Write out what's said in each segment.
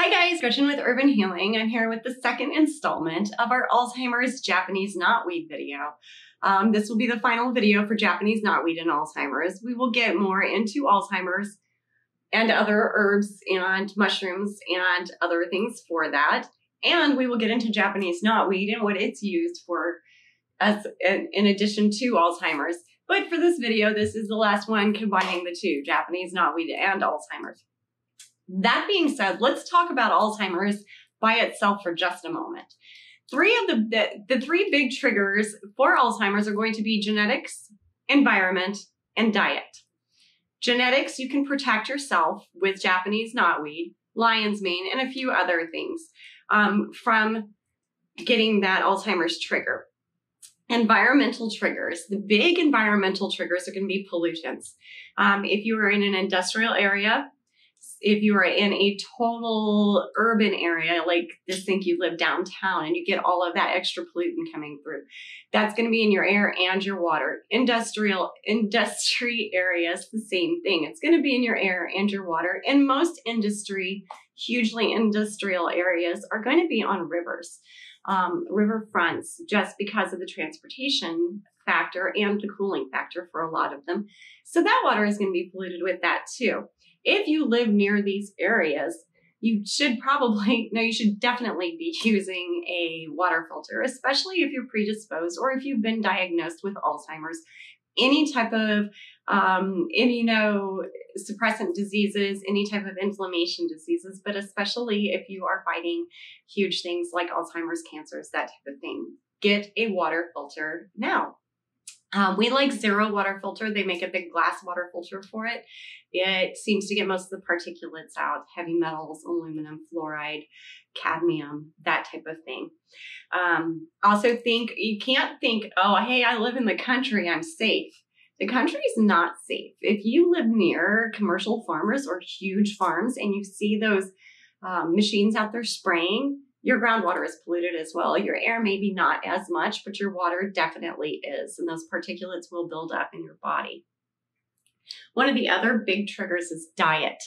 Hi guys, Gretchen with Urban Healing. I'm here with the second installment of our Alzheimer's Japanese knotweed video. This will be the final video for Japanese knotweed and Alzheimer's. We will get more into Alzheimer's and other herbs and mushrooms and other things for that. And we will get into Japanese knotweed and what it's used for as in addition to Alzheimer's. But for this video, this is the last one combining the two, Japanese knotweed and Alzheimer's. That being said, let's talk about Alzheimer's by itself for just a moment. The three big triggers for Alzheimer's are going to be genetics, environment, and diet. Genetics, you can protect yourself with Japanese knotweed, lion's mane, and a few other things from getting that Alzheimer's trigger. Environmental triggers, the big environmental triggers are going to be pollutants. If you are in an industrial area, if you are in a total urban area, like just think you live downtown and you get all of that extra pollutant coming through, that's going to be in your air and your water. Industry areas, the same thing. It's going to be in your air and your water. And most hugely industrial areas are going to be on rivers, river fronts, just because of the transportation factor and the cooling factor for a lot of them. So that water is going to be polluted with that too. If you live near these areas, you should definitely be using a water filter, especially if you're predisposed or if you've been diagnosed with Alzheimer's, any type of immunosuppressant diseases, any type of inflammation diseases, but especially if you are fighting huge things like Alzheimer's, cancers, that type of thing. Get a water filter now. We like Zero water filter. They make a big glass water filter for it. It seems to get most of the particulates out, heavy metals, aluminum, fluoride, cadmium, that type of thing. Also you can't think, oh, hey, I live in the country, I'm safe. The country is not safe. If you live near commercial farmers or huge farms and you see those machines out there spraying, your groundwater is polluted as well. Your air maybe not as much, but your water definitely is. And those particulates will build up in your body. One of the other big triggers is diet.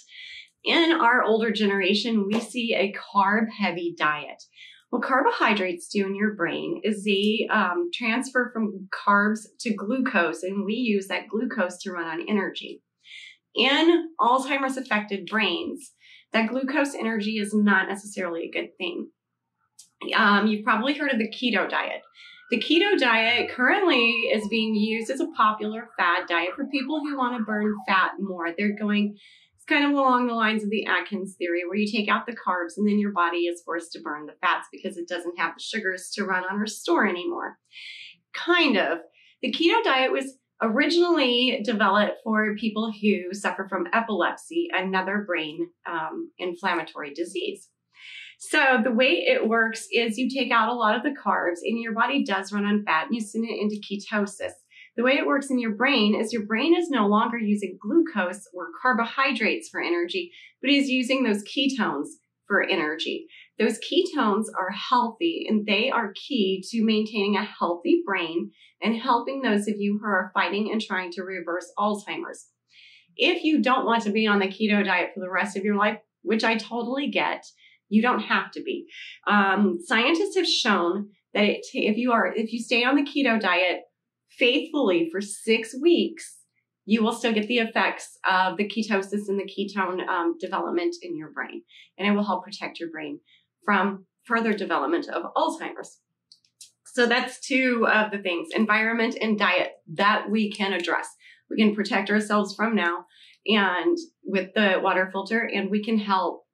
In our older generation, we see a carb-heavy diet. What carbohydrates do in your brain is they transfer from carbs to glucose, and we use that glucose to run on energy. In Alzheimer's affected brains, that glucose energy is not necessarily a good thing. You've probably heard of the keto diet. The keto diet currently is being used as a popular fad diet for people who want to burn fat more. It's kind of along the lines of the Atkins theory, where you take out the carbs and then your body is forced to burn the fats because it doesn't have the sugars to run on or store anymore. Kind of. The keto diet was originally developed for people who suffer from epilepsy, another brain inflammatory disease. So the way it works is you take out a lot of the carbs and your body does run on fat and you send it into ketosis. The way it works in your brain is no longer using glucose or carbohydrates for energy, but is using those ketones for energy. Those ketones are healthy and they are key to maintaining a healthy brain and helping those of you who are fighting and trying to reverse Alzheimer's. If you don't want to be on the keto diet for the rest of your life, which I totally get, you don't have to be. Scientists have shown that if you stay on the keto diet faithfully for 6 weeks, you will still get the effects of the ketosis and the ketone development in your brain. And it will help protect your brain from further development of Alzheimer's. So that's two of the things, environment and diet, that we can address. We can protect ourselves from now and with the water filter, and we can help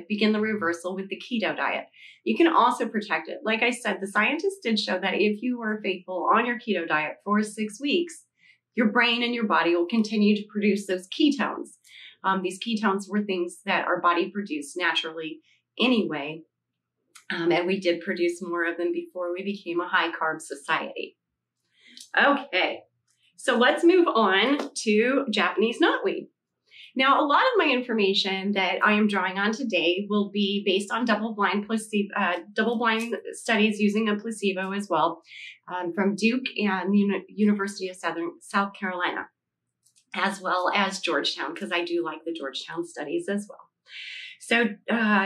begin the reversal with the keto diet. You can also protect it. Like I said, the scientists did show that if you were faithful on your keto diet for 6 weeks, your brain and your body will continue to produce those ketones. These ketones were things that our body produced naturally anyway. And we did produce more of them before we became a high carb society. Okay, so let's move on to Japanese knotweed. Now, a lot of my information that I am drawing on today will be based on double-blind studies using a placebo as well, from Duke and the University of South Carolina, as well as Georgetown, because I do like the Georgetown studies as well. So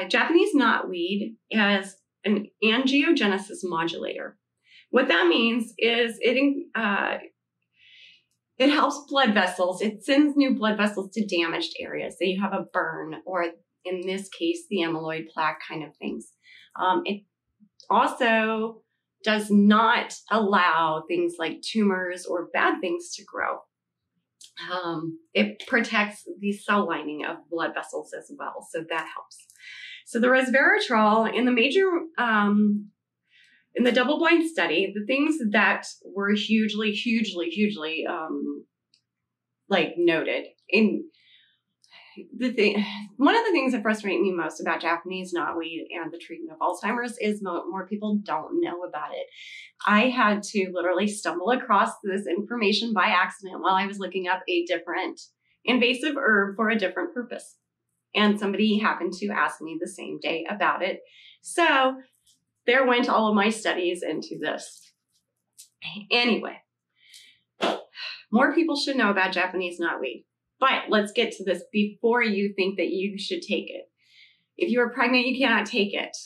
Japanese knotweed is an angiogenesis modulator. What that means is it helps blood vessels. It sends new blood vessels to damaged areas. So you have a burn, or in this case, the amyloid plaque kind of things. It also does not allow things like tumors or bad things to grow. It protects the cell lining of blood vessels as well, so that helps. So the resveratrol in the in the double-blind study, the things that were hugely noted in one of the things that frustrate me most about Japanese knotweed and the treatment of Alzheimer's is more people don't know about it. I had to literally stumble across this information by accident while I was looking up a different invasive herb for a different purpose. And somebody happened to ask me the same day about it. So there went all of my studies into this. Anyway, more people should know about Japanese knotweed. But let's get to this before you think that you should take it. If you are pregnant, you cannot take it.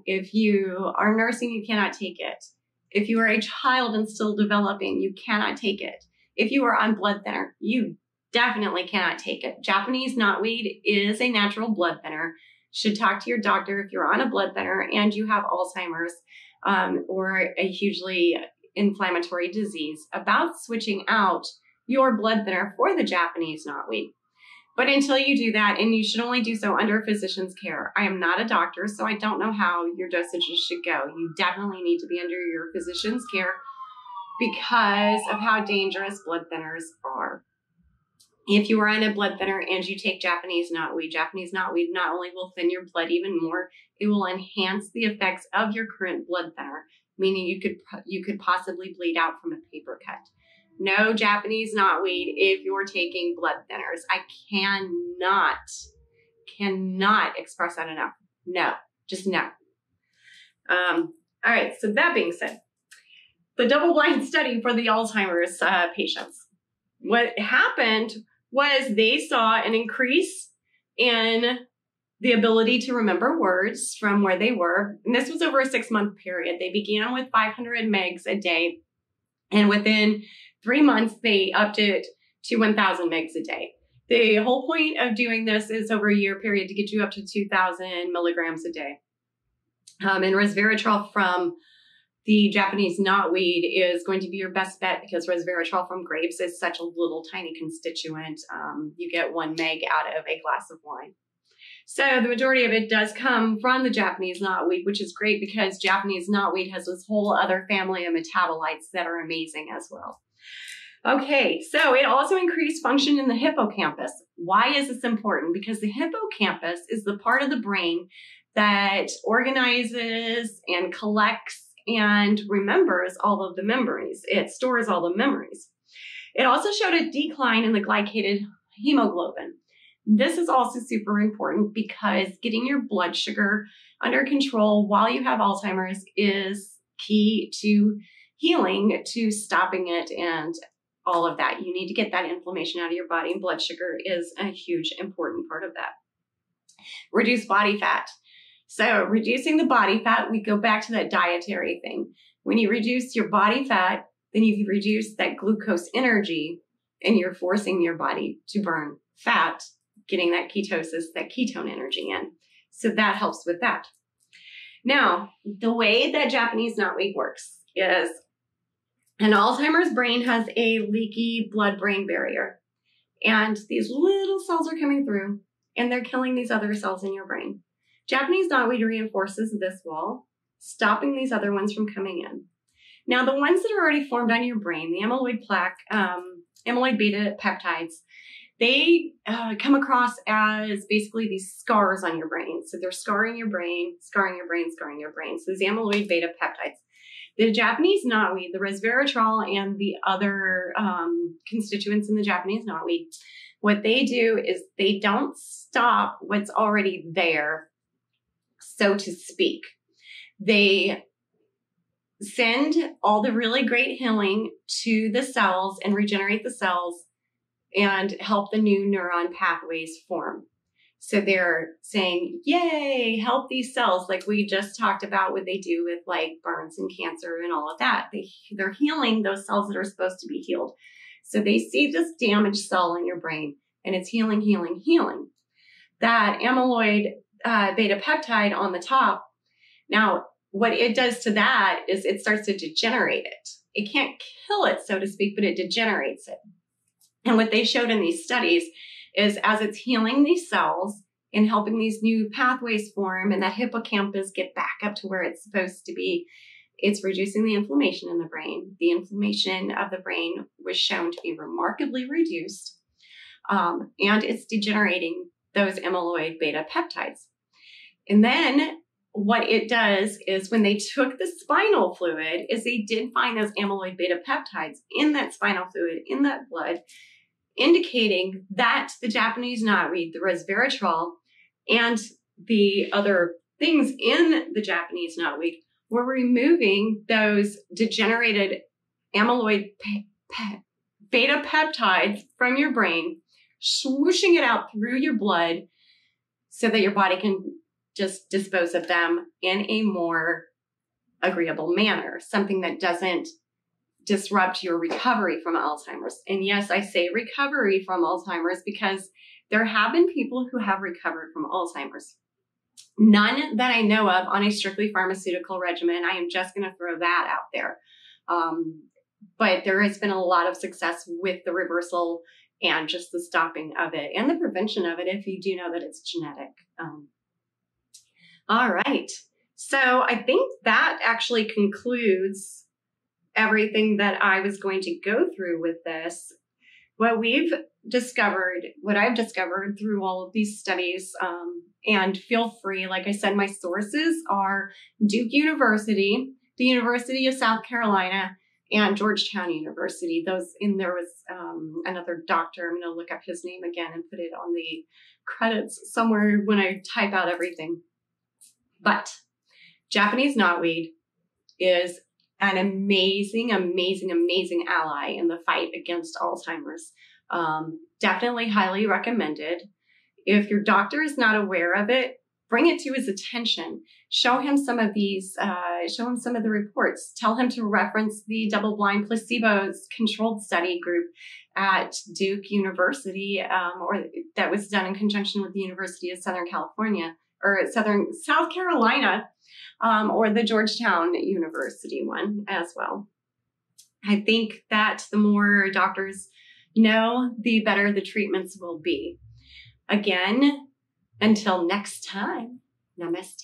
If you are nursing, you cannot take it. If you are a child and still developing, you cannot take it. If you are on blood thinner, you definitely cannot take it. Japanese knotweed is a natural blood thinner. Should talk to your doctor if you're on a blood thinner and you have Alzheimer's or a hugely inflammatory disease about switching out your blood thinner for the Japanese knotweed. But until you do that, and you should only do so under a physician's care. I am not a doctor, so I don't know how your dosages should go. You definitely need to be under your physician's care because of how dangerous blood thinners are. If you are on a blood thinner and you take Japanese knotweed not only will thin your blood even more, it will enhance the effects of your current blood thinner, meaning you could possibly bleed out from a paper cut. No Japanese knotweed if you're taking blood thinners. I cannot express that enough. No, just no. All right, so that being said, the double-blind study for the Alzheimer's patients. What happened was they saw an increase in the ability to remember words from where they were. And this was over a 6-month period. They began with 500 megs a day. And within 3 months, they upped it to 1,000 megs a day. The whole point of doing this is over a year period to get you up to 2,000 milligrams a day. And resveratrol from the Japanese knotweed is going to be your best bet because resveratrol from grapes is such a little tiny constituent. You get 1 meg out of a glass of wine. So the majority of it does come from the Japanese knotweed, which is great because Japanese knotweed has this whole other family of metabolites that are amazing as well. Okay, so it also increased function in the hippocampus. Why is this important? Because the hippocampus is the part of the brain that organizes and collects and remembers all of the memories. It stores all the memories. It also showed a decline in the glycated hemoglobin. This is also super important because getting your blood sugar under control while you have Alzheimer's is key to healing, to stopping it and all of that. You need to get that inflammation out of your body, and blood sugar is a huge important part of that. Reduce body fat. So reducing the body fat, we go back to that dietary thing. When you reduce your body fat, then you reduce that glucose energy and you're forcing your body to burn fat, getting that ketosis, that ketone energy in. So that helps with that. Now, the way that Japanese knotweed works is an Alzheimer's brain has a leaky blood-brain barrier. And these little cells are coming through and they're killing these other cells in your brain. Japanese knotweed reinforces this wall, stopping these other ones from coming in. Now, the ones that are already formed on your brain, the amyloid plaque, amyloid beta peptides, they come across as basically these scars on your brain. So they're scarring your brain, scarring your brain, scarring your brain. So these amyloid beta peptides. The Japanese knotweed, the resveratrol, and the other constituents in the Japanese knotweed, what they do is they don't stop what's already there, so to speak. They send all the really great healing to the cells and regenerate the cells and help the new neuron pathways form. So they're saying, yay, help these cells. Like we just talked about what they do with like burns and cancer and all of that. They're healing those cells that are supposed to be healed. So they see this damaged cell in your brain and it's healing, healing, healing. That amyloid beta peptide on the top. Now, what it does to that is it starts to degenerate it. It can't kill it, so to speak, but it degenerates it. And what they showed in these studies is as it's healing these cells and helping these new pathways form and that hippocampus get back up to where it's supposed to be, it's reducing the inflammation in the brain. The inflammation of the brain was shown to be remarkably reduced, and it's degenerating those amyloid beta peptides. And then what it does is when they took the spinal fluid is they did find those amyloid beta peptides in that spinal fluid, in that blood, indicating that the Japanese knotweed, the resveratrol, and the other things in the Japanese knotweed were removing those degenerated amyloid beta peptides from your brain, swooshing it out through your blood so that your body can just dispose of them in a more agreeable manner, something that doesn't disrupt your recovery from Alzheimer's. And yes, I say recovery from Alzheimer's because there have been people who have recovered from Alzheimer's. None that I know of on a strictly pharmaceutical regimen. I am just going to throw that out there. But there has been a lot of success with the reversal and just the stopping of it and the prevention of it if you do know that it's genetic. All right. So I think that actually concludes everything that I was going to go through with this. What I've discovered through all of these studies, and feel free, like I said, my sources are Duke University, the University of South Carolina, and Georgetown University. There was another doctor. I'm going to look up his name again and put it on the credits somewhere when I type out everything. But Japanese knotweed is an amazing, amazing, amazing ally in the fight against Alzheimer's. Definitely highly recommended. If your doctor is not aware of it, bring it to his attention. Show him some of these, show him some of the reports. Tell him to reference the double-blind placebo controlled study group at Duke University, or that was done in conjunction with the University of South Carolina, or the Georgetown University one as well. I think that the more doctors know, the better the treatments will be. Again, until next time, namaste.